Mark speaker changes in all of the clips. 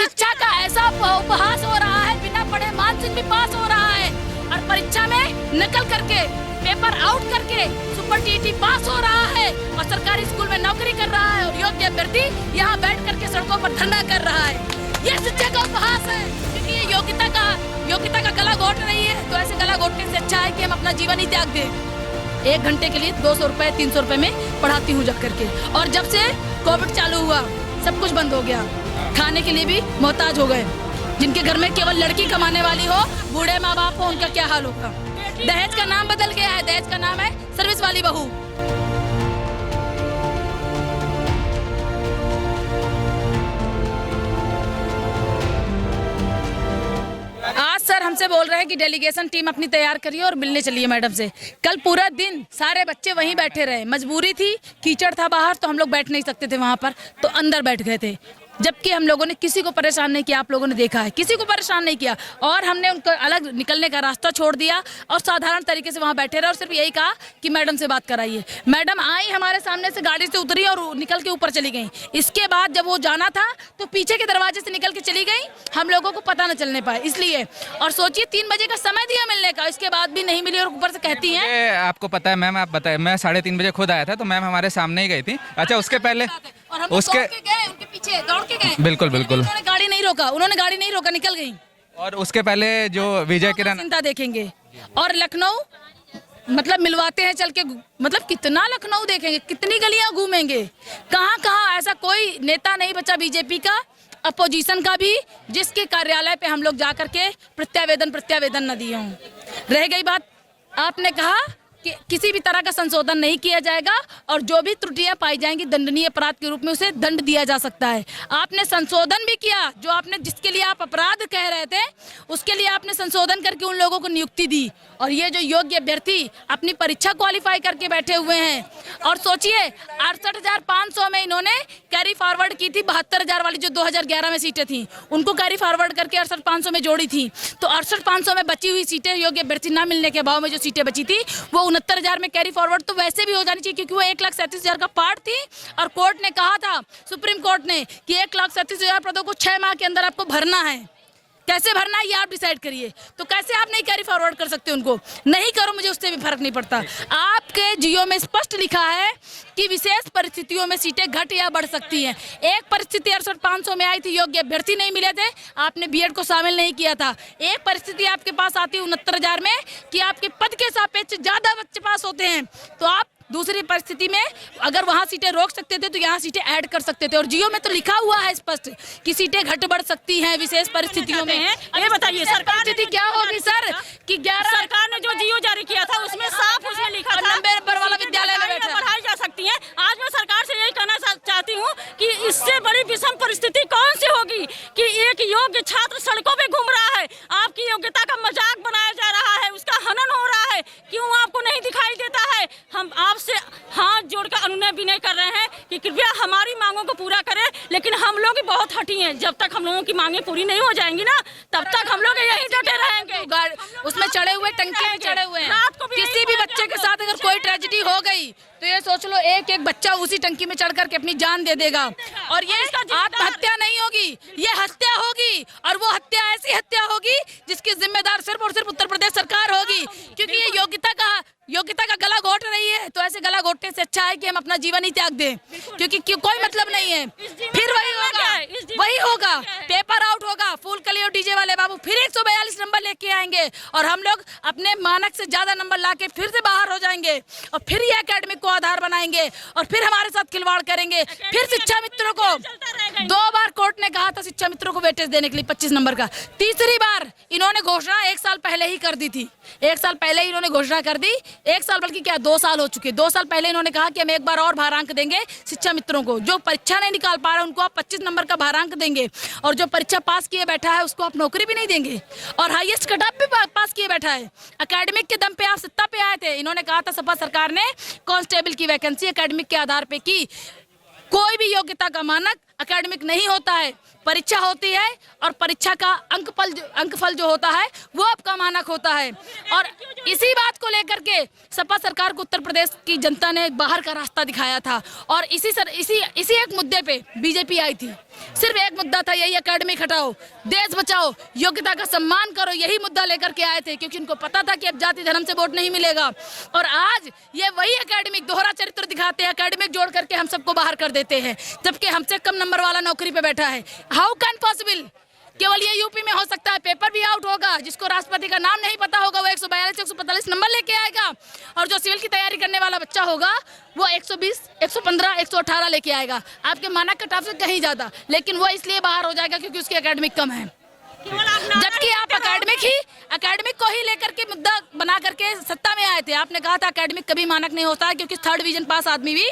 Speaker 1: शिक्षा का ऐसा उपहास हो रहा है, बिना पढ़े मानसिक भी पास हो रहा है और परीक्षा में नकल करके पेपर आउट करके सुपर टीटी पास हो रहा है और सरकारी स्कूल में नौकरी कर रहा है और योग्य अभ्यर्थी यहाँ बैठ करके सड़कों पर धरना कर रहा है। ये शिक्षा का उपहास है, क्योंकि ये योग्यता का गला घोट रही है। तो ऐसे गला घोटने से अच्छा है कि हम अपना जीवन ही त्याग दें। 1 घंटे के लिए 200 रुपए 300 रुपए में पढ़ाती हूँ जा करके। और जब से कोविड चालू हुआ सब कुछ बंद हो गया, खाने के लिए भी मोहताज हो गए। जिनके घर में केवल लड़की कमाने वाली हो, बूढ़े माँ बाप हो, उनका क्या हाल होगा। दहेज का नाम बदल गया है, दहेज का नाम है सर्विस वाली बहू। आज सर हमसे बोल रहे हैं कि डेलीगेशन टीम अपनी तैयार करिए और मिलने चलिए मैडम से। कल पूरा दिन सारे बच्चे वहीं बैठे रहे, मजबूरी थी, कीचड़ था बाहर तो हम लोग बैठ नहीं सकते थे वहां पर, तो अंदर बैठ गए थे। जबकि हम लोगों ने किसी को परेशान नहीं किया, आप लोगों ने देखा है, किसी को परेशान नहीं किया और हमने उनको अलग निकलने का रास्ता छोड़ दिया और साधारण तरीके से वहां बैठे रहे और सिर्फ यही कहा कि मैडम से बात कराइए। मैडम आई, हमारे सामने से गाड़ी से उतरी और निकल के ऊपर चली गई। इसके बाद जब वो जाना था तो पीछे के दरवाजे से निकल के चली गई, हम लोगों को पता न चलने पाए इसलिए। और सोचिए 3 बजे का समय दिया मिलने का, इसके बाद भी नहीं मिली और ऊपर से कहती है।
Speaker 2: आपको पता है मैम, आप बताए, मैं 3:30 बजे खुद आया था तो मैम हमारे सामने ही गई थी। अच्छा, उसके पहले
Speaker 1: और हम उसके गए, उनके पीछे दौड़ के गए।
Speaker 2: बिल्कुल बिल्कुल,
Speaker 1: उन्होंने गाड़ी नहीं रोका, निकल गई।
Speaker 2: और उसके पहले जो विजय किरण
Speaker 1: चिंता देखेंगे और लखनऊ मतलब मिलवाते हैं चल के, मतलब कितना लखनऊ देखेंगे, कितनी गलियां घूमेंगे, कहाँ कहाँ ऐसा कोई नेता नहीं बचा बीजेपी का, अपोजिशन का भी, जिसके कार्यालय पे हम लोग जा करके प्रत्यावेदन न दिए हों। रह गई बात, आपने कहा कि किसी भी तरह का संशोधन नहीं किया जाएगा और जो भी त्रुटियां पाई जाएंगी दंडनीय अपराध के रूप में उसे दंड दिया जा सकता है। आपने संशोधन भी किया, जो आपने जिसके लिए आप अपराध कह रहे थे उसके लिए आपने संशोधन करके उन लोगों को नियुक्ति दी। और ये जो योग्य अभ्यर्थी अपनी परीक्षा क्वालिफाई करके बैठे हुए हैं और सोचिए 68,500 में इन्होंने कैरी फॉरवर्ड की थी 72,000 वाली जो 2011 में सीटें थी, उनको कैरी फॉरवर्ड करके 68,500 में जोड़ी थी। तो 68,500 में बची हुई सीटें योग्य अभ्यर्थी न मिलने के भाव में जो सीटें बची थी वो 69,000 में कैरी फॉरवर्ड तो वैसे भी हो जानी चाहिए, क्योंकि वो 1,37,000 का पार्ट थी। और कोर्ट ने कहा था, सुप्रीम कोर्ट ने, कि 1,37,000 पदों को 6 माह के अंदर आपको भरना है। कैसे भरना है ये आप डिसाइड करिए। तो कैसे आप नहीं कैरी फॉरवर्ड कर सकते उनको? नहीं करो, मुझे उससे भी फर्क नहीं पड़ता। आपके जियो में स्पष्ट लिखा है कि विशेष परिस्थितियों में सीटें घट या बढ़ सकती हैं। एक परिस्थिति 68,500 में आई थी, योग्य अभ्यर्थी नहीं मिले थे, आपने बीएड को शामिल नहीं किया था। एक परिस्थिति आपके पास आती है 69,000 में कि आपके पद के सापेक्ष ज्यादा बच्चे पास होते हैं, तो आप दूसरी परिस्थिति में अगर वहां सीटें रोक सकते थे तो यहाँ सीटें ऐड कर सकते थे। और जियो में तो लिखा हुआ है स्पष्ट कि सीटें घट बढ़ सकती हैं विशेष परिस्थितियों में।
Speaker 3: ये बताइए सरकार
Speaker 1: स्थिति क्या होगी सर कि 11
Speaker 3: सरकार ने जो जियो जारी किया था उसमें साफ उसमें लिखा था
Speaker 1: 90 नंबर वाला विद्यालय में
Speaker 3: पढ़ाई जा सकती है। आज मैं सरकार से यही कहना चाहती हूँ कि इससे बड़ी विषम परिस्थिति कौन सी होगी कि एक योग्य छात्र सड़कों पे घूम रहा है, आपकी योग्यता का मजाक बनाया जा रहा है, उसका हनन हो रहा है। क्यों आपको नहीं दिखाई देता है? हम आपसे हाथ जोड़कर अनुनय विनय कर रहे हैं कि कृपया हमारी मांगों को पूरा करें, लेकिन हम लोग बहुत हठी हैं। जब तक हम लोगों की मांगें पूरी नहीं हो जाएंगी ना, तब तक हम लोग यही डटे रहेंगे।
Speaker 1: उसमें चढ़े हुए, टंकी में चढ़े हुए हैं। किसी भी बच्चे के साथ अगर कोई ट्रेजेडी हो गई तो ये सोच लो एक एक बच्चा उसी टंकी में चढ़ करके अपनी जान दे देगा। और ये आत्महत्या नहीं होगी, ये हत्या होगी। और वो हत्या ऐसी हत्या होगी जिसकी जिम्मेदार सिर्फ और सिर्फ उत्तर प्रदेश सरकार होगी, क्योंकि ये योग्यता का गला घोट रही है। तो ऐसे गला घोटने से अच्छा है कि हम अपना जीवन ही त्याग दें, क्योंकि कोई मतलब नहीं है। फिर वही होगा, पेपर आउट होगा, फूल कली और डीजे वाले बाबू फिर 142 नंबर लेके आएंगे और हम लोग अपने मानक से ज्यादा नंबर लाके फिर से बाहर हो जाएंगे और फिर ये एकेडमिक को आधार बनाएंगे और फिर हमारे साथ खिलवाड़ करेंगे। फिर शिक्षा मित्रों को 2 बार कोर्ट ने कहा था शिक्षा मित्रों को वेटेज देने के लिए 25 नंबर का, तीसरी बार इन्होंने घोषणा 1 साल पहले ही कर दी थी। 1 साल पहले ही इन्होंने घोषणा कर दी, 1 साल बल्कि क्या 2 साल हो चुके। 2 साल पहले इन्होंने कहा कि हम एक बार और भारांक देंगे शिक्षा मित्रों को, जो परीक्षा नहीं निकाल पा रहा उनको आप 25 नंबर का भारांक देंगे और जो परीक्षा पास किए बैठा है उसको आप नौकरी भी नहीं देंगे और हाईएस्ट कट ऑफ भी पास किए बैठा है। एकेडमिक के दम पे आप सत्ता पे आए थे। इन्होंने कहा था सपा सरकार ने कांस्टेबल की वैकेंसी एकेडमिक के आधार पे की। कोई भी योग्यता का मानक एकेडमिक नहीं होता है, परीक्षा होती है और परीक्षा का अंकफल जो होता है वो आपका मानक होता है। और इसी बात को लेकर के सपा सरकार को उत्तर प्रदेश की जनता ने बाहर का रास्ता दिखाया था और इसी एक मुद्दे पे बीजेपी आई थी सिर्फ एक मुद्दा था, यही एकेडमिक हटाओ, देश बचाओ, योग्यता का सम्मान करो, यही मुद्दा लेकर के आए थे, क्योंकि उनको पता था कि अब जाति धर्म से वोट नहीं मिलेगा। और आज ये वही एकेडमिक दोहरा चरित्र दिखाते हैं, एकेडमिक जोड़ करके हम सबको बाहर कर देते हैं, जबकि हमसे कम नंबर वाला नौकरी पे बैठा है। How can possible? केवल ये यूपी में हो सकता है, पेपर भी आउट होगा, जिसको राष्ट्रपति का नाम नहीं पता होगा वो 142 145 नंबर लेके आएगा, और जो सिविल की तैयारी करने वाला बच्चा होगा वो 120 115 118 लेके आएगा, आपके मानक कट ऑफ से कहीं ज्यादा, लेकिन वो इसलिए बाहर हो जाएगा क्योंकि उसकी एकेडमिक कम है। जबकि आप एकेडमिक को ही लेकर के मुद्दा बना करके सत्ता में आए थे। आपने कहा था एकेडमिक कभी मानक नहीं होता है, क्योंकि 3rd डिवीजन पास आदमी भी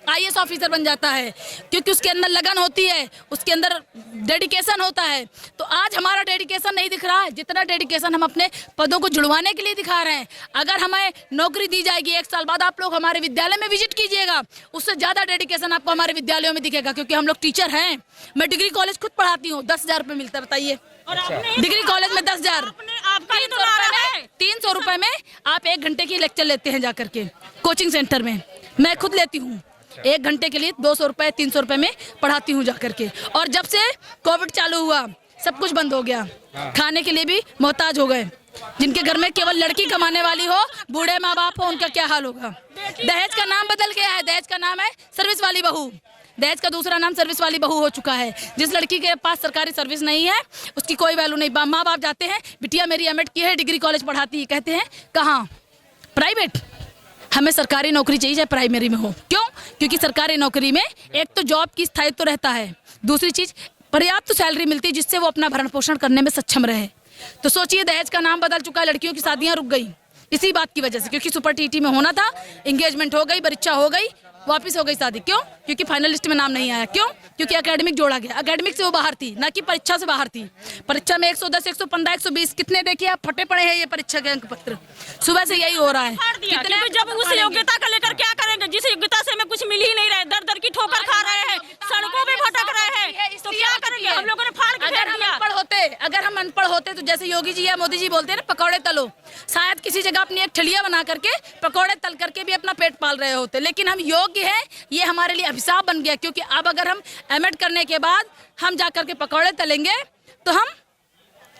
Speaker 1: IAS ऑफिसर बन जाता है, क्योंकि उसके अंदर लगन होती है, उसके अंदर डेडिकेशन होता है। तो आज हमारा डेडिकेशन नहीं दिख रहा है, जितना डेडिकेशन हम अपने पदों को जुड़वाने के लिए दिखा रहे हैं। अगर हमें नौकरी दी जाएगी 1 साल बाद, आप लोग हमारे विद्यालय में विजिट कीजिएगा, उससे ज्यादा डेडिकेशन आपको हमारे विद्यालयों में दिखेगा, क्योंकि हम लोग टीचर हैं। मैं डिग्री कॉलेज खुद पढ़ाती हूँ, 10,000 रुपये मिलता है, बताइए। डिग्री कॉलेज में 10,000, 300 रुपए में आप 1 घंटे की लेक्चर लेते हैं जाकर के कोचिंग सेंटर में। मैं खुद लेती हूँ 1 घंटे के लिए 200 रुपए 300 रुपए में पढ़ाती हूँ जाकर के। और जब से कोविड चालू हुआ सब कुछ बंद हो गया, खाने के लिए भी मोहताज हो गए। जिनके घर में केवल लड़की कमाने वाली हो, बूढ़े माँ बाप हो, उनका क्या हाल होगा। दहेज का नाम बदल गया है, दहेज का नाम है सर्विस वाली बहू। दहेज का दूसरा नाम सर्विस वाली बहू हो चुका है। जिस लड़की के पास सरकारी सर्विस नहीं है उसकी कोई वैल्यू नहीं। माँ बाप जाते हैं, बिटिया मेरी एमएड की है, डिग्री कॉलेज पढ़ाती है, कहते हैं कहाँ? प्राइवेट। हमें सरकारी नौकरी चाहिए, चाहे प्राइमरी में हो। क्यों? क्योंकि सरकारी नौकरी में एक तो जॉब की स्थायित्व रहता है, दूसरी चीज पर्याप्त सैलरी मिलती है जिससे वो अपना भरण पोषण करने में सक्षम रहे। तो सोचिए, दहेज का नाम बदल चुका है, लड़कियों की शादियां रुक गई इसी बात की वजह से, क्योंकि सुपर टीटी में होना था, एंगेजमेंट हो गई, परीक्षा हो गई, वापस हो गई शादी। क्यों? क्योंकि फाइनल लिस्ट में नाम नहीं आया। क्यों? क्योंकि एकेडमिक जोड़ा गया। एकेडमिक से वो बाहर थी, ना कि परीक्षा से बाहर थी। परीक्षा में 110 115 120 कितने देखिए आप, फटे पड़े हैं ये परीक्षा के अंक पत्र। सुबह से यही हो रहा है।
Speaker 3: कितने जब उस योग्यता का लेकर क्या करेंगे, जिस योग्यता से हमें कुछ मिल ही नहीं रहा है, दर दर की ठोकर खा रहे हैं, सड़कों पे भटक रहे हैं, तो क्या करेंगे? हम लोगों ने फाड़ के फेंक दिया।
Speaker 1: अगर हम अनपढ़ होते तो जैसे योगी जी या मोदी जी बोलते हैं ना, पकौड़े तलो, शायद किसी जगह अपनी एक ठलिया बना करके पकौड़े तल करके भी अपना पेट पाल रहे होते। लेकिन हम योग्य हैं, ये हमारे लिए अभिशाप बन गया, क्योंकि अब अगर हम एमएड करने के बाद हम जाकर के पकौड़े तलेंगे तो हम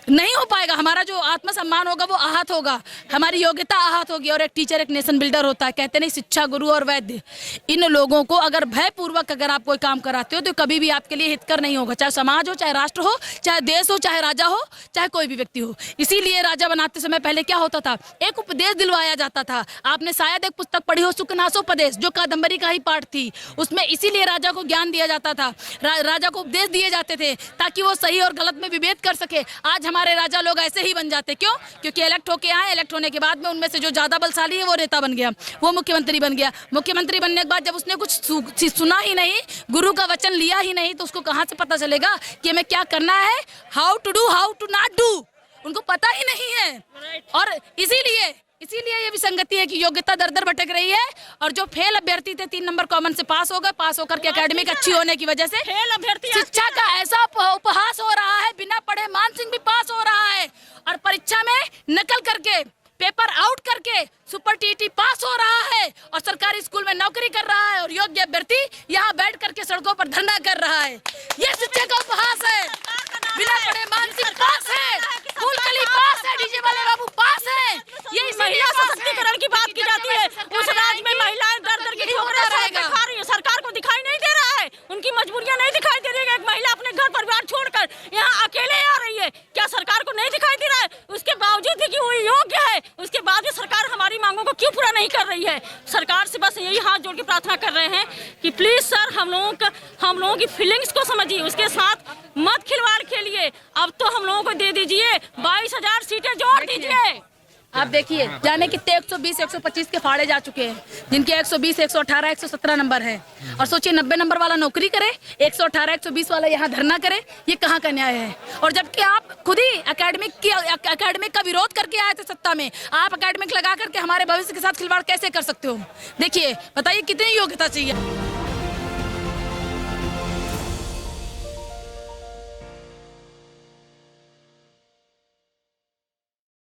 Speaker 1: नहीं हो पाएगा। हमारा जो आत्मसम्मान होगा वो आहत होगा, हमारी योग्यता आहत होगी। और एक टीचर एक नेशन बिल्डर होता है, कहते नहीं शिक्षा गुरु और वैद्य। इन लोगों को अगर भयपूर्वक अगर आप कोई काम कराते हो तो कभी भी आपके लिए हितकर नहीं होगा, चाहे समाज हो, चाहे राष्ट्र हो, चाहे देश हो, चाहे राजा हो, चाहे कोई भी व्यक्ति हो। इसीलिए राजा बनाते समय पहले क्या होता था, एक उपदेश दिलवाया जाता था। आपने शायद एक पुस्तक पढ़ी हो, सुकनासोपदेश, जो कादम्बरी का ही पाठ थी। उसमें इसीलिए राजा को ज्ञान दिया जाता था, राजा को उपदेश दिए जाते थे ताकि वो सही और गलत में विभेद कर सके। आज हमारे राजा लोग ऐसे ही बन जाते। क्यों? क्योंकि इलेक्ट होके आए, इलेक्ट होने के बाद में उनमें से जो ज्यादा बलशाली है वो नेता बन गया, वो मुख्यमंत्री बन गया। मुख्यमंत्री बनने के बाद जब उसने कुछ सुना ही नहीं, गुरु का वचन लिया ही नहीं, तो उसको कहां से पता चलेगा कि हमें क्या करना है, how to do, how to not do, उनको पता ही नहीं है। और इसीलिए ये विसंगति है कि योग्यता दर दर भटक रही है। और जो फेल अभ्यर्थी थे 3 नंबर कॉमन से पास हो गए, पास होकर के एकेडमिक अच्छी होने की वजह से शिक्षा का ऐसा उपहास हो रहा है, बिना पढ़े मान सिंह भी पास हो रहा है, और परीक्षा में नकल करके पेपर आउट करके सुपर टीटी पास हो रहा है, और सरकारी स्कूल में नौकरी कर रहा है, और योग्य अभ्यर्थी यहाँ बैठ करके सड़कों पर धरना कर रहा है। ये शिक्षा का उपहास है। बिना पढ़े मान सिंह पास है, फूलकली पास है, डीजे वाले बाबू पास है। ये
Speaker 3: महिला सशक्तिकरण की बात की जाती है, उस राज्य में महिलाएं दर दर की ठोकरें खा रही है, सरकार को दिखाई नहीं दे रहा है, उनकी मजबूरियां नहीं दिखाई दे रही है। एक महिला अपने घर परिवार छोड़कर यहाँ अकेले आ रही है, क्या सरकार को नहीं दिखाई दे रहा है? उसके बावजूद भी कि वो योग्य है, उसके बाद भी सरकार हमारी मांगों को क्यों पूरा नहीं कर रही है? सरकार से बस यही हाथ जोड़ के प्रार्थना कर रहे हैं कि प्लीज सर हम लोगों की फीलिंग्स को समझिए, उसके साथ मत खिलवाड़ खेलिए। अब तो हम लोगों को दे दीजिए 22,000 सीटें जोड़ दीजिए।
Speaker 1: आप देखिए, जाने कितने 120 125 के फाड़े जा चुके हैं, जिनके 120 118 117 नंबर है। और सोचिए 90 नंबर वाला नौकरी करे, 118 120 वाला यहाँ धरना करे, ये कहाँ का न्याय है? और जबकि आप खुद ही एकेडमिक का विरोध करके आए थे सत्ता में, आप एकेडमिक लगा करके हमारे भविष्य के साथ खिलवाड़ कैसे कर सकते हो? देखिए, बताइए कितनी योग्यता चाहिए।